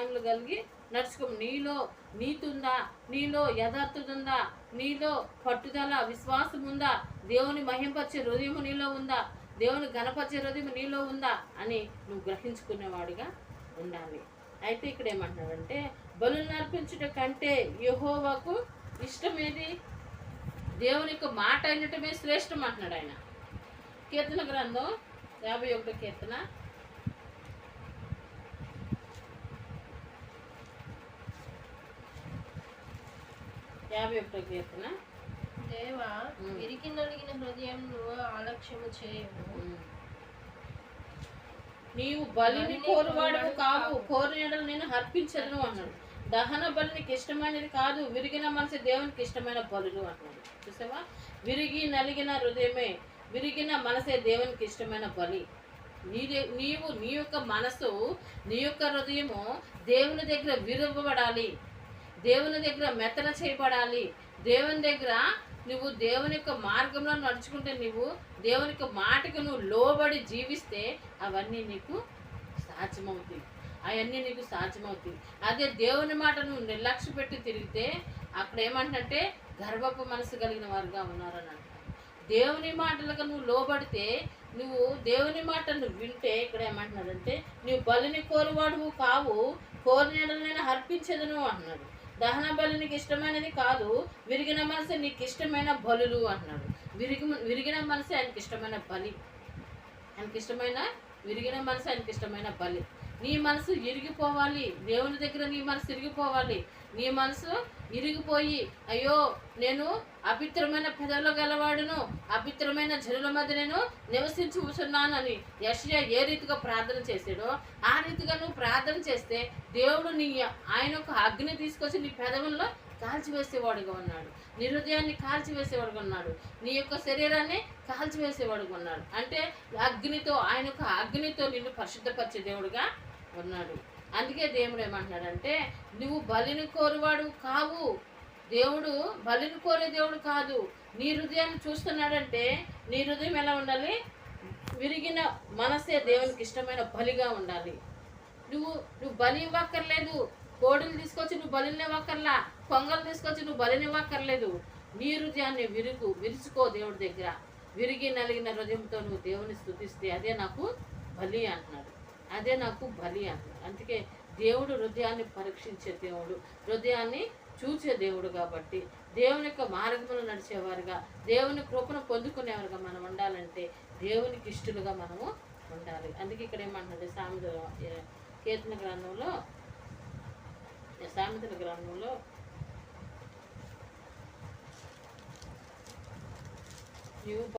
హృదయంలో కలిగి నడుచుకో. నీలో నీతి ఉందా, నీలో యథార్థత ఉందా, నీలో పట్టుదల విశ్వాసం ఉందా, దేవుని మహింపరిచే హృదయం నీలో ఉందా, దేవుని గణపరిచే హృదయం నీలో ఉందా అని నువ్వు గ్రహించుకునేవాడిగా ఉండాలి. అయితే ఇక్కడ ఏమంటున్నాడంటే బలులను అర్పించుట కంటే యెహోవాకు ఇష్టమేది, దేవుని యొక్క మాట అయినటమే శ్రేష్టం అంటున్నాడు ఆయన. కీర్తన గ్రంథం 51 కీర్తన 51 కీర్తన. దేవా, విరికి నలిగిన హృదయం ఆలక్ష్యము చేయము. నీవు బలిని కోరువాడవు కావు, కోరిన యెడల నేను అర్పించదును అన్నాడు. దహన బలి నీకు ఇష్టమైనది కాదు, విరిగిన మనసు దేవునికి ఇష్టమైన బలులు అన్నాడు. చూసావా, విరిగి నలిగిన హృదయమే, విరిగిన మనసే దేవునికి ఇష్టమైన బలి. నీవు నీ యొక్క మనసు, నీ యొక్క హృదయము దేవుని దగ్గర విరవబడాలి, దేవుని దగ్గర మెత్తన చేయబడాలి. దేవుని దగ్గర నువ్వు దేవుని యొక్క మార్గంలో నడుచుకుంటే, నువ్వు దేవుని యొక్క మాటకు నువ్వు లోబడి జీవిస్తే అవన్నీ నీకు సాధ్యమవుతాయి, అవన్నీ నీకు సాధ్యమవుతాయి. అదే దేవుని మాట నువ్వు నిర్లక్ష్య పెట్టి తిరిగితే అక్కడ ఏమంటే గర్వపు మనసు కలిగిన వారుగా ఉన్నారని అంట. దేవుని మాటలకు నువ్వు లోబడితే, నువ్వు దేవుని మాటను వింటే ఇక్కడ ఏమంటున్నాడంటే నువ్వు బలిని కోరువాడువు కావు, కోరిన నేను అర్పించదును అంటున్నాడు. దహన బలి నీకు ఇష్టమైనది కాదు, విరిగిన మనసు నీకు ఇష్టమైన బలులు అంటున్నాడు. విరిగిన మనసు ఆయనకి ఇష్టమైన బలి, ఆయనకి ఇష్టమైన విరిగిన మనసు ఆయనకి ఇష్టమైన బలి. నీ మనసు ఇరిగిపోవాలి, దేవుని దగ్గర నీ మనసు ఇరిగిపోవాలి. నీ మనసు ఇరిగిపోయి అయ్యో నేను అపిత్రమైన పెదవులు గలవాడును, అపిత్రమైన జనుల మధ్య నేను నివసించుతున్నానని యెషయా ఏ రీతిగా ప్రార్థన చేశాడో ఆ రీతిగా నువ్వు ప్రార్థన చేస్తే దేవుడు ఆయన యొక్క అగ్ని తీసుకొచ్చి నీ పెదవుల్లో కాల్చివేసేవాడుగా ఉన్నాడు, నీ హృదయాన్ని కాల్చివేసేవాడుగా ఉన్నాడు, నీ యొక్క శరీరాన్ని కాల్చివేసేవాడుగా ఉన్నాడు. అంటే అగ్నితో, ఆయన యొక్క అగ్నితో నిన్ను పరిశుద్ధపరిచే దేవుడుగా ఉన్నాడు. అందుకే దేవుడు ఏమంటున్నాడంటే నువ్వు బలిని కోరువాడు కావు, దేవుడు బలిని కోరే దేవుడు కాదు. నీ హృదయాన్ని చూస్తున్నాడంటే నీ హృదయం ఎలా ఉండాలి, విరిగిన మనసే దేవునికి ఇష్టమైన బలిగా ఉండాలి. నువ్వు బలి ఇవ్వక్కర్లేదు, కోడిని తీసుకొచ్చి నువ్వు బలిని ఇవ్వక్కర్లా, కొంగలు తీసుకొచ్చి నువ్వు బలిని ఇవ్వక్కర్లేదు. నీ హృదయాన్ని విరుచుకో దేవుడి దగ్గర. విరిగి నలిగిన హృదయంతో నువ్వు దేవుని స్తుతిస్తే అదే నాకు బలి అంటున్నాడు, అదే నాకు బలి అంటున్నాడు. అందుకే దేవుడు హృదయాన్ని పరీక్షించే దేవుడు, హృదయాన్ని చూసే దేవుడు. కాబట్టి దేవుని యొక్క మార్గంలో నడిచేవారుగా, దేవుని కృపను పొందుకునేవారుగా మనం ఉండాలంటే దేవునికి ఇష్టలుగా మనము ఉండాలి. అందుకే ఇక్కడ ఏమంటున్నాడు సామెతల గ్రంథంలో నీవు